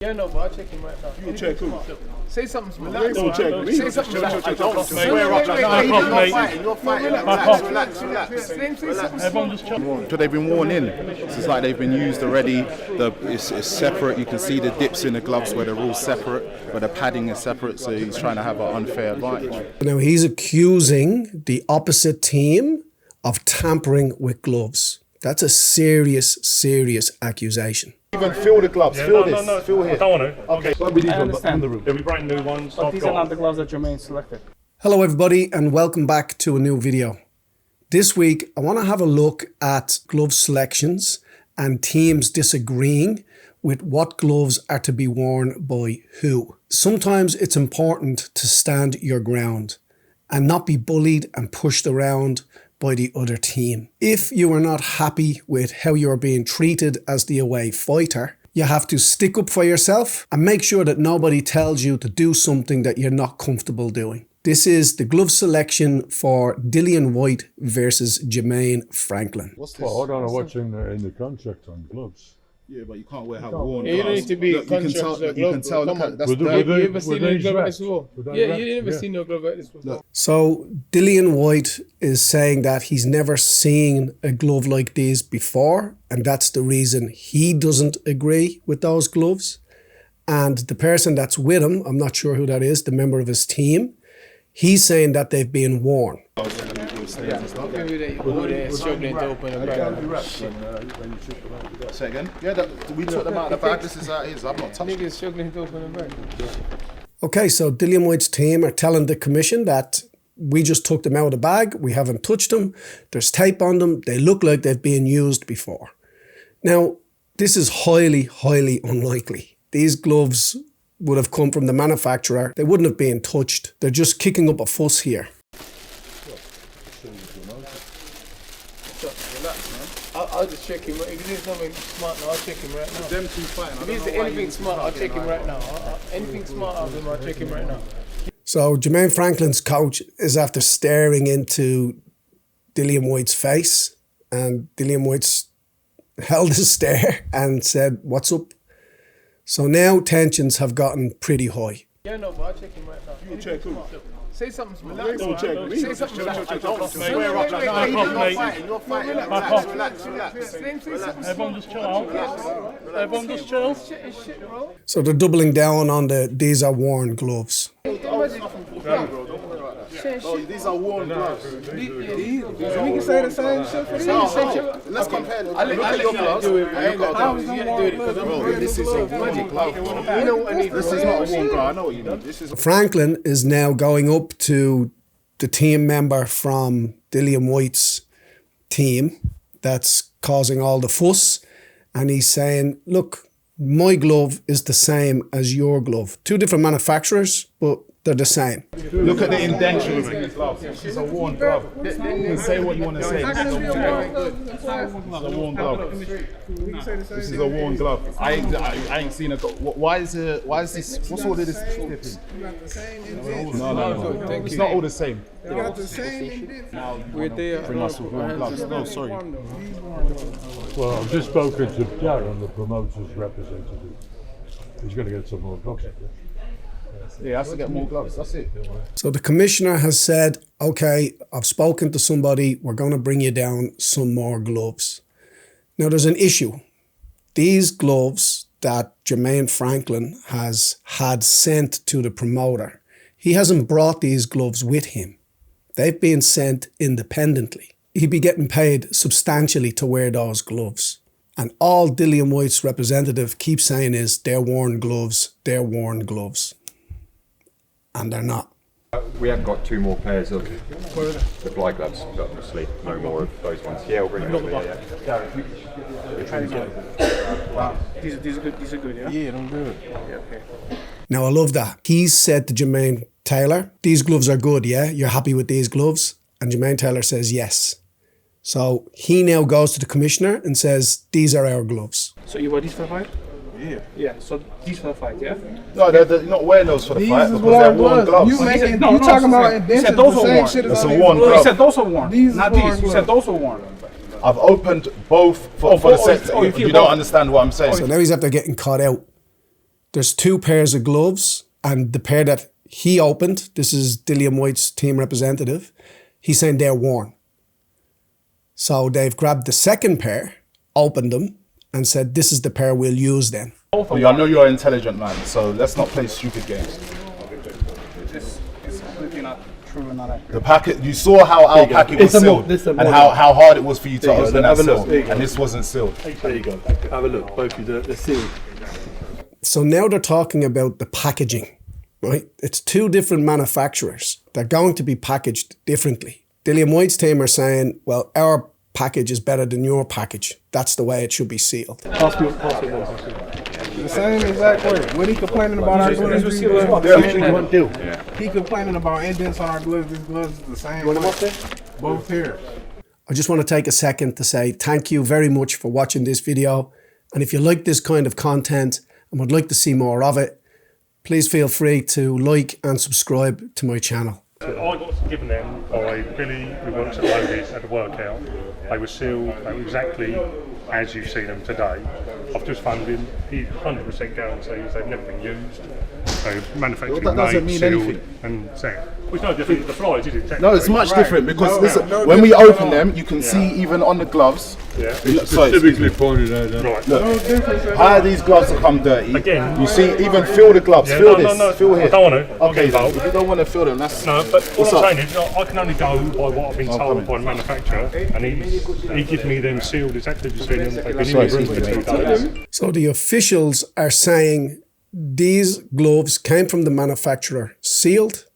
Yeah, no, but I'll check him right now. You check who? Say something smart. Don't check me. Say something smart. Don't swear up like You're fighting. Relax. everyone just chill. So they've been worn in. It's like they've been used already. It's separate. You can see the dips in the gloves where they're all separate, but the padding is separate. So he's trying to have an unfair advantage. Now he's accusing the opposite team of tampering with gloves. That's a serious accusation. Even feel the gloves. Feel this. No, Feel I here. don't want to. Okay. I understand. It'll be brand new ones. But these are not the gloves that Jermaine selected. Hello everybody and welcome back to a new video. This week I want to have a look at glove selections and teams disagreeing with what gloves are to be worn by who. Sometimes it's important to stand your ground and not be bullied and pushed around by the other team. If you are not happy with how you are being treated as the away fighter, you have to stick up for yourself and make sure that nobody tells you to do something that you're not comfortable doing. This is the glove selection for Dillan Whyte versus Jermaine Franklin. What's this? Well, I don't know what's in the contract on gloves. Yeah, but you can't wear how worn. You don't need to be Look, you can tell. You can tell. Look, that's Have you ever seen a glove like this wrapped? before? Were they Yeah, wrapped? you never Yeah. seen a glove like this before. So Dillan Whyte is saying that he's never seen a glove like these before, and that's the reason he doesn't agree with those gloves. And the person that's with him, I'm not sure who that is, the member of his team, he's saying that they've been worn. Maybe they over there struggling to open a bag. Say again. Yeah, we took them out of the bag. This is how it is. I'm not touching. Niggas struggling to open a bag. Okay, so Dillan Whyte's team are telling the commission that we just took them out of the bag, we haven't touched them, there's tape on them, they look like they've been used before. Now, this is highly unlikely. These gloves would have come from the manufacturer, they wouldn't have been touched. They're just kicking up a fuss here. I'll just check him. If he's something smart now, I'll check him right now. Them two fighting. If he's anything smart, I'll check him right now. Anything smart out of him, I'll check him right now. So Jermaine Franklin's coach is after staring into Dillan Whyte's face, and Dillan Whyte's held his stare and said, "What's up?" So now tensions have gotten pretty high. Yeah, no, but I'll check him right now. You check who? Say something smart. Don't check me. Say something smart. Don't swear up like You're fighting. Relax. Everyone just chill out. Everyone just chill. Shit, bro. So they're doubling down on these are worn gloves. These are worn gloves. We can say the same shit for these. Let's compare them. I'll let your gloves. I ain't got gloves. You gotta do it because I'm This is a magic glove. You know what I need. This is not a worn glove. I know what you mean. This is. Franklin is now going up to the team member from Dillan Whyte's team that's causing all the fuss, and he's saying, look, my glove is the same as your glove. Two different manufacturers, but they're the same. Look at the indentions in this glove. This is a worn glove. You can say what you want to say. This is a worn glove. This is a worn glove. I ain't seen a. Why is this? What's all of this tipping? No. It's not all the same. We're there. Bring us with worn gloves. No, sorry. Well, I've just spoken to Darren, the promoter's representative. He's going to get some more gloves. Yeah, he has to get more gloves. That's it. So the commissioner has said, okay, I've spoken to somebody, we're going to bring you down some more gloves. Now there's an issue. These gloves that Jermaine Franklin has had sent to the promoter, he hasn't brought these gloves with him. They've been sent independently. He'd be getting paid substantially to wear those gloves. And all Dillan Whyte's representative keeps saying is they're worn gloves, they're worn gloves. And they're not. We have got two more pairs of the fly gloves, but obviously no more of those ones. Yeah, we'll bring them over. These are good, yeah? Yeah, I'm good. Yeah, okay. Now I love that. He's said to Jermaine Taylor, these gloves are good, yeah? You're happy with these gloves? And Jermaine Taylor says yes. So he now goes to the commissioner and says, these are our gloves. So you wear these for the fight? Yeah. Yeah, so these for the fight, yeah? No, they're not wearing those for the fight because they're worn gloves. You talking about He said those are worn. It's a worn He glove. said those are worn. Not these. He said those are worn. I've opened both for the set. You don't understand what I'm saying. So now he's after getting caught out. There's 2 pairs of gloves, and the pair that he opened, this is Dillan Whyte's team representative, he's saying they're worn. So they've grabbed the second pair, opened them, and said, this is the pair we'll use then. Well, I know you're an intelligent man, so let's not play stupid games. The packet, you saw how our packet was sealed and how hard it was for you to open that seal, and this wasn't sealed. There you go. Have a look, both of you, they're sealed. So now they're talking about the packaging, right? It's 2 different manufacturers. They're going to be packaged differently. Dillan Whyte's team are saying, well, our package is better than your package. That's the way it should be sealed. The same exact way. What he complaining about our gloves? He complaining about indents on our gloves. These gloves is the same. Both pairs. I just want to take a second to say thank you very much for watching this video. And if you like this kind of content and would like to see more of it, please feel free to like and subscribe to my channel. I got given them by Billy, who works at Lowe's at the workout. They were sealed, they were exactly as you see them today. I've just phoned him, he 100% guarantees they've never been used. So manufactured, Well, that doesn't made, mean sealed anything. and sent. Well, it's no different, the flies, is it? No, it's much different because listen, when we open them, you can see even on the gloves. Yeah. Specifically pointed out that. Right. Look, how these gloves become dirty. Again. You see, even feel the gloves. Yeah, feel no, this. no, Feel here. I don't want to. Okay, then, if you don't want to feel them, that's... No, but What's what I'm up? saying is, I can only go by what I've been told by the manufacturer, and he gives me them sealed exactly as you've seen them. They've been in the room for 2 days. So the officials are saying these gloves came from the manufacturer, sealed,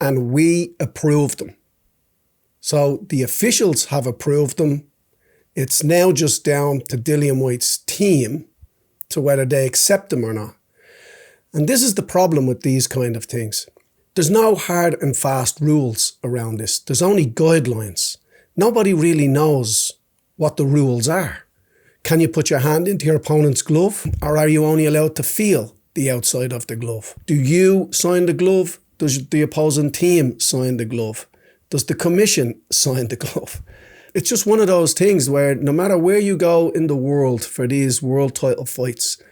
and we approved them. So the officials have approved them. It's now just down to Dillan Whyte's team to whether they accept them or not. And this is the problem with these kind of things. There's no hard and fast rules around this. There's only guidelines. Nobody really knows what the rules are. Can you put your hand into your opponent's glove, or are you only allowed to feel the outside of the glove? Do you sign the glove? Does the opposing team sign the glove? Does the commission sign the glove? It's just one of those things where no matter where you go in the world for these world title fights,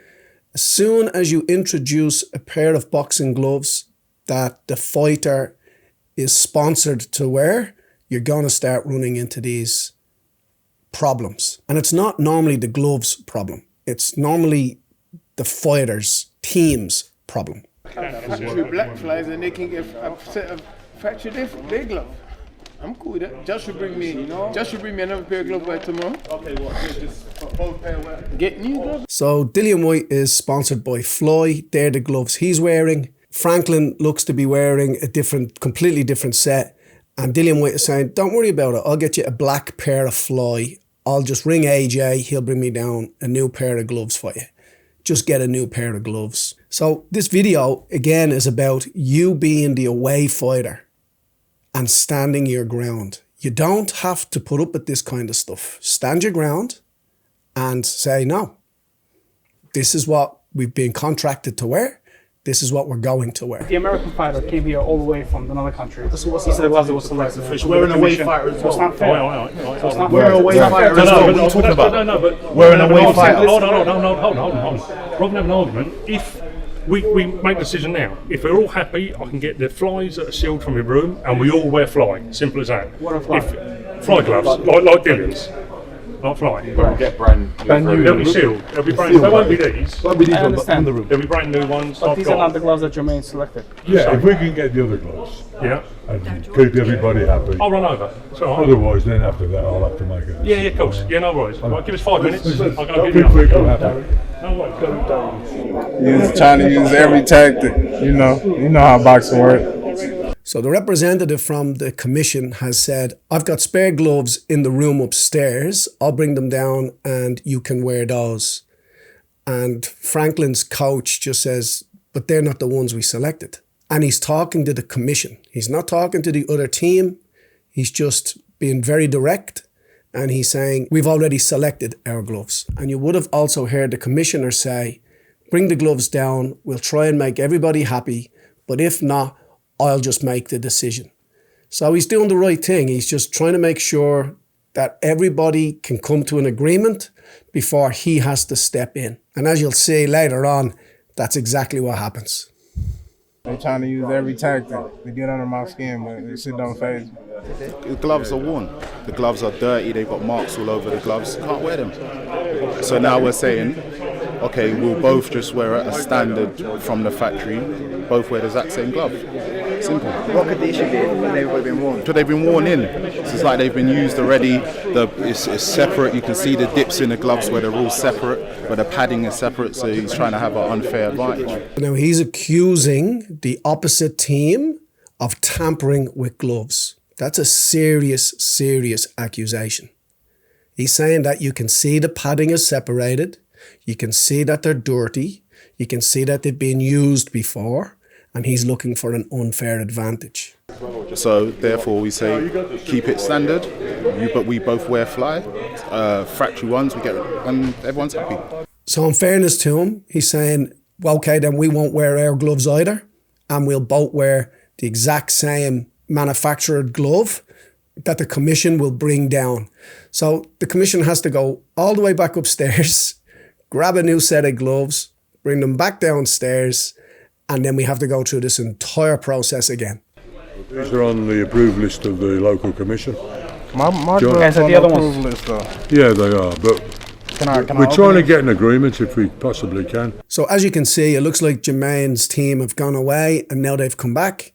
as soon as you introduce a pair of boxing gloves that the fighter is sponsored to wear, you're going to start running into these problems. And it's not normally the gloves problem. It's normally the fighter's team's problem. With black flies and they can get a set of fractured their glove. I'm cool with that. Josh should bring me another pair of gloves by tomorrow. Okay, just both pair get new gloves. So Dillan Whyte is sponsored by Fly. They're the gloves he's wearing. Franklin looks to be wearing a completely different set. And Dillan Whyte is saying, don't worry about it. I'll get you a black pair of Fly. I'll just ring AJ. He'll bring me down a new pair of gloves for you. Just get a new pair of gloves. So this video, again, is about you being the away fighter and standing your ground. You don't have to put up with this kind of stuff. Stand your ground and say, no, this is what we've been contracted to wear. This is what we're going to wear. The American fighter came here all the way from another country. He said the gloves that was selected. We're an away fighter as well. It's not fair. We're an away fighter as well. What are you talking about? No, but We're an away fighter. Hold on. Rather than have an argument, if we make a decision now, if we're all happy, I can get the flies that are sealed from your room, and we all wear fly. Simple as that. What are fly? Fly gloves, like Dillan's. Not fly. We'll get brand new. They'll be sealed. They'll be brand. They won't be these. I understand. They'll be brand new ones. But these are not the gloves that Jermaine selected. Yeah, If we can get the other gloves yeah. and keep everybody happy. I'll run over. It's all right. Otherwise, then after that, I'll have to make it. Yeah, of course. Yeah, no worries. Right, give us 5 minutes. I'll go get Keep you. people happy. No worries. He's trying to use every tactic. You know how boxing works. So the representative from the commission has said, I've got spare gloves in the room upstairs. I'll bring them down and you can wear those. And Franklin's coach just says, but they're not the ones we selected. And he's talking to the commission. He's not talking to the other team. He's just being very direct. And he's saying, we've already selected our gloves. And you would have also heard the commissioner say, bring the gloves down. We'll try and make everybody happy. But if not, I'll just make the decision. So he's doing the right thing. He's just trying to make sure that everybody can come to an agreement before he has to step in. And as you'll see later on, that's exactly what happens. They trying to use every tactic to get under my skin, but this shit don't phase me. The gloves are worn. The gloves are dirty. They've got marks all over the gloves. Can't wear them. So now we're saying, okay, we'll both just wear a standard from the factory. Both wear the exact same glove. Simple. What could the issue be when they've already been worn? So they've been worn in. So it's like they've been used already. It's separate. You can see the dips in the gloves where they're all separate, where the padding is separate. So he's trying to have an unfair advantage. Now he's accusing the opposite team of tampering with gloves. That's a serious, serious accusation. He's saying that you can see the padding is separated. You can see that they're dirty. You can see that they've been used before. And he's looking for an unfair advantage. So therefore we say keep it standard, but we both wear fly, factory ones, we get, and everyone's happy. So in fairness to him, he's saying, well, okay, then we won't wear our gloves either, and we'll both wear the exact same manufactured glove that the commission will bring down. So the commission has to go all the way back upstairs, grab a new set of gloves, bring them back downstairs, and then we have to go through this entire process again. These are on the approved list of the local commission. My gloves on the approved list though. Yeah, they are, but we're trying to get an agreement if we possibly can. So as you can see, it looks like Jermaine's team have gone away and now they've come back.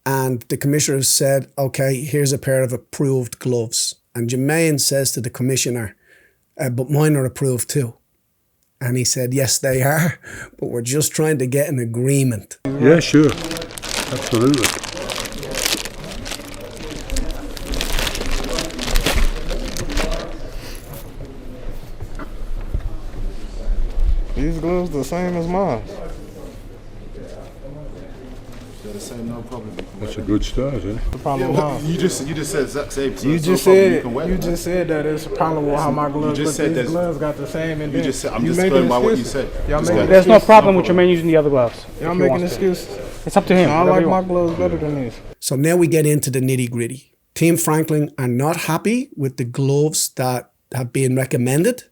And the commissioner has said, okay, here's a pair of approved gloves. And Jermaine says to the commissioner, but mine are approved too. And he said, yes, they are, but we're just trying to get an agreement. Yeah, sure. Absolutely. These gloves the same as mine. They're the same, no problem. That's a good start, isn't it? The problem with how? You just said exact same. So you just said that it's a problem with how my gloves look. These gloves got the same. And you just said, I'm just going by what you said. There's no problem with Jermaine using the other gloves. Y'all making excuses. It's up to him. I like my gloves better than these. So now we get into the nitty gritty. Team Franklin are not happy with the gloves that have been recommended.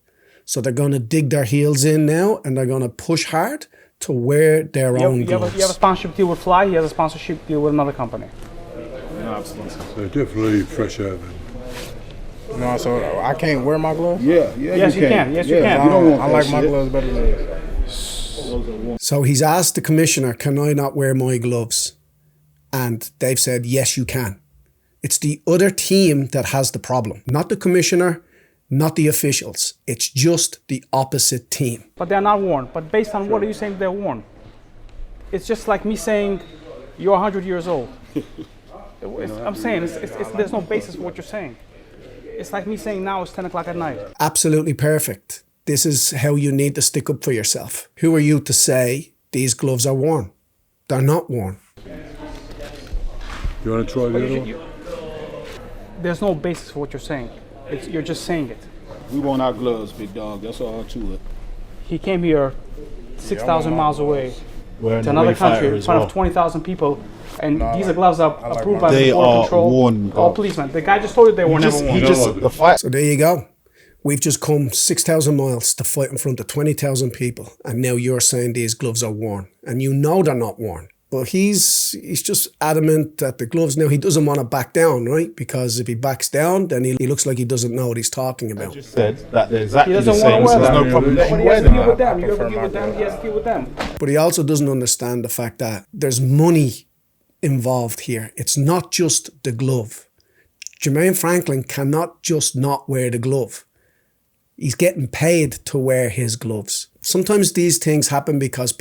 So they're going to dig their heels in now and they're going to push hard to wear their own gloves. You have a sponsorship deal with Fly, he has a sponsorship deal with another company. They're definitely fresh out then. No, so I can't wear my gloves? Yes, you can. Yes, you can. I like my gloves better than these. So he's asked the commissioner, can I not wear my gloves? And they've said, yes, you can. It's the other team that has the problem, not the commissioner, not the officials. It's just the opposite team. But they're not worn. But based on what are you saying they're worn? It's just like me saying you're 100 years old. I'm saying there's no basis for what you're saying. It's like me saying now it's 10 o'clock at night. Absolutely perfect. This is how you need to stick up for yourself. Who are you to say these gloves are worn? They're not worn. You want to try the other one? There's no basis for what you're saying. You're just saying it. We want our gloves, big dog. That's all to it. He came here 6,000 miles away to another country in front of 20,000 people, and these are gloves are approved by the Border Control. All policemen. The guy just told you they were never worn. So there you go. We've just come 6,000 miles to fight in front of 20,000 people, and now you're saying these gloves are worn, and you know they're not worn. But he's just adamant that the gloves, now he doesn't want to back down, right? Because if he backs down, then he looks like he doesn't know what he's talking about. I just said that they're exactly the same, so there's no problem. When he has to deal with them, you have to deal with them, he has to deal with them. But he also doesn't understand the fact that there's money involved here. It's not just the glove. Jermaine Franklin cannot just not wear the glove. He's getting paid to wear his gloves. Sometimes these things happen because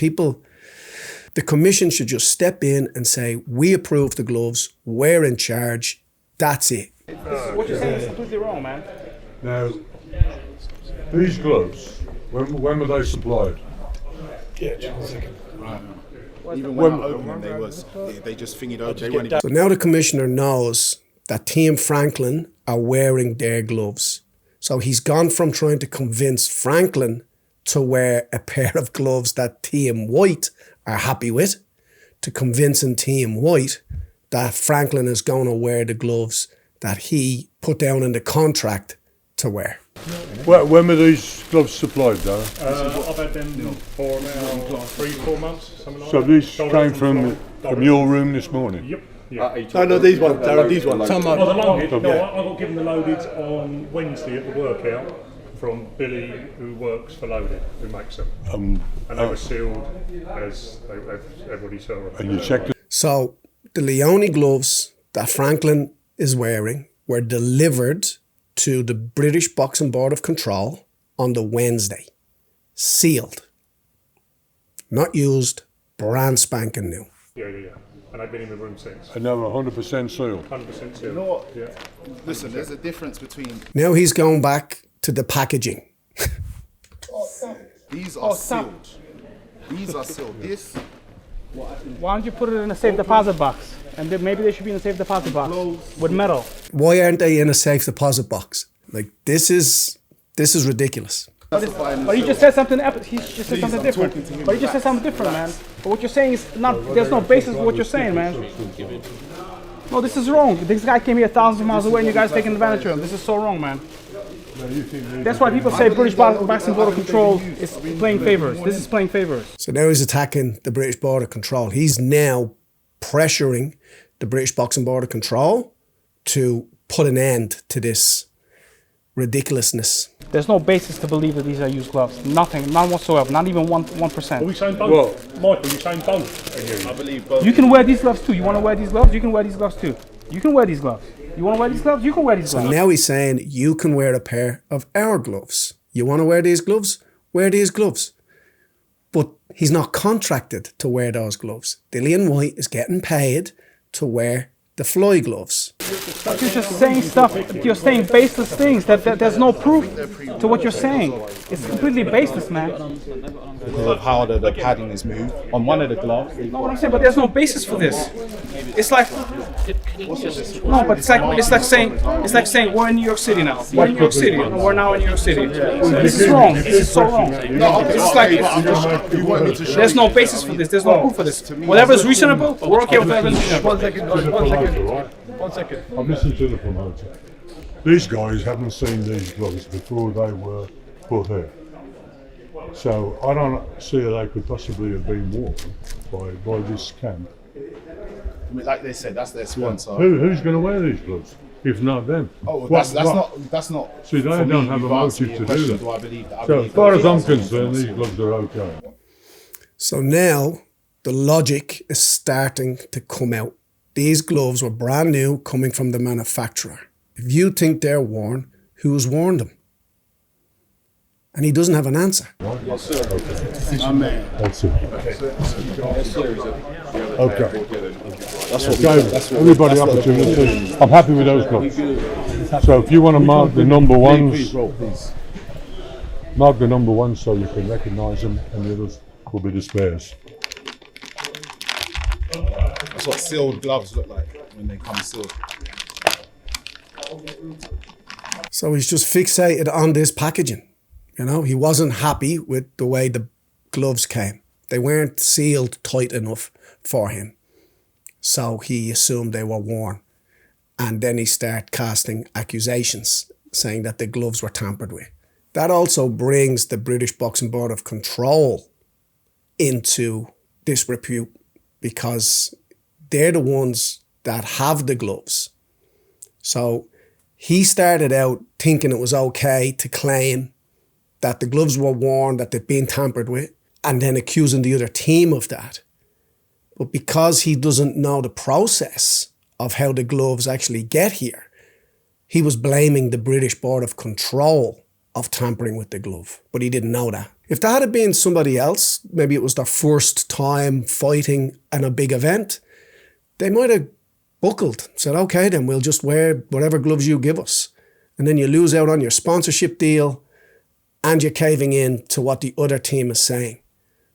the commission should just step in and say, we approve the gloves, we're in charge, that's it. What you're saying is completely wrong, man. Now, these gloves, when were they supplied? Yeah, just a second. Right. Even when I opened them, they just fingered over. So now the commissioner knows that Team Franklin are wearing their gloves. So he's gone from trying to convince Franklin to wear a pair of gloves that Team Whyte are happy with, to convincing Team Whyte that Franklin is going to wear the gloves that he put down in the contract to wear. When were these gloves supplied, though? I've had them for about 3-4 months, something like So that. these came from your room this morning? Yep. Yeah. No, these ones, Darren, these ones. Oh, the loaded? No, I got given the loaded on Wednesday at the workout from Billy, who works for Loaded, who makes them. And they were sealed as everybody saw them. And you checked it? So the Leone gloves that Franklin is wearing were delivered to the British Boxing Board of Control on the Wednesday. Sealed. Not used, brand spanking new. Yeah. And I've been in the room since. And they were 100% sealed? 100% sealed. You know what? Yeah. Listen, there's a difference between... Now he's going back to the packaging. These are sealed. These are sealed. This... Why don't you put it in a safe deposit box? And then maybe they should be in a safe deposit box with metal. Why aren't they in a safe deposit box? Like, this is ridiculous. But he just said something. He just said something different. But he just said something different, man. But what you're saying is not. There's no basis for what you're saying, man. No, this is wrong. This guy came here thousands of miles away, and you guys taking advantage of him. This is so wrong, man. That's why people say British Boxing Board of Control is playing favors. This is playing favors. So now he's attacking the British Board of Control. He's now pressuring the British Boxing Board of Control to put an end to this ridiculousness. There's no basis to believe that these are used gloves. Nothing, none whatsoever. Not even 1%. Are we saying both? Michael, you're saying both? I believe both. You can wear these gloves too. You want to wear these gloves? You can wear these gloves too. You can wear these gloves. You want to wear these gloves? You can wear these gloves. So now he's saying you can wear a pair of our gloves. You want to wear these gloves? Wear these gloves. But he's not contracted to wear those gloves. Dillan Whyte is getting paid to wear the fly gloves. But you're just saying stuff, you're saying baseless things, that there's no proof to what you're saying. It's completely baseless, man. Of how the padding is moved. On one of the gloves. You know what I'm saying? But there's no basis for this. It's like, no, but it's like saying we're in New York City now. We're in New York City. We're now in New York City. This is wrong. This is so wrong. It's like, there's no basis for this. There's no proof for this. Whatever is reasonable, we're okay with whatever is reasonable. One second. I've listened to the promoter. These guys haven't seen these gloves before they were put here. So I don't see how they could possibly have been worn by this camp. I mean, like they said, that's their sponsor. Who's going to wear these gloves? If not them. Oh, that's not. See, they don't have a motive to do that. Do I believe that? So as far as I'm concerned, these gloves are okay. So now the logic is starting to come out. These gloves were brand new, coming from the manufacturer. If you think they're worn, who's worn them? And he doesn't have an answer. That's it. Okay. That's everybody opportunity. I'm happy with those gloves. So if you want to mark the number ones, mark the number ones so you can recognise them, and the others will be the spares. That's what sealed gloves look like when they come sealed. So he's just fixated on this packaging. You know, he wasn't happy with the way the gloves came. They weren't sealed tight enough for him. So he assumed they were worn. And then he started casting accusations, saying that the gloves were tampered with. That also brings the British Boxing Board of Control into disrepute, because they're the ones that have the gloves. So he started out thinking it was okay to claim that the gloves were worn, that they'd been tampered with, and then accusing the other team of that. But because he doesn't know the process of how the gloves actually get here, he was blaming the British Board of Control of tampering with the glove, but he didn't know that. If that had been somebody else, maybe it was their first time fighting in a big event, they might have buckled, said, okay, then we'll just wear whatever gloves you give us. And then you lose out on your sponsorship deal and you're caving in to what the other team is saying.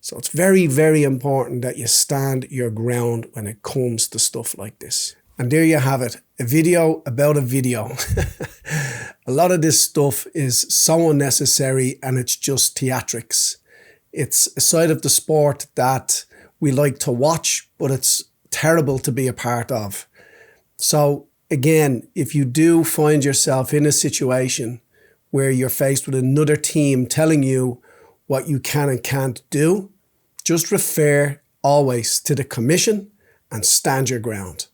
So it's very, very important that you stand your ground when it comes to stuff like this. And there you have it, a video about a video. A lot of this stuff is so unnecessary and it's just theatrics. It's a side of the sport that we like to watch, but it's terrible to be a part of. So again, if you do find yourself in a situation where you're faced with another team telling you what you can and can't do, just refer always to the commission and stand your ground.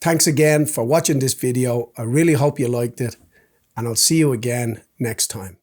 Thanks again for watching this video. I really hope you liked it, and I'll see you again next time.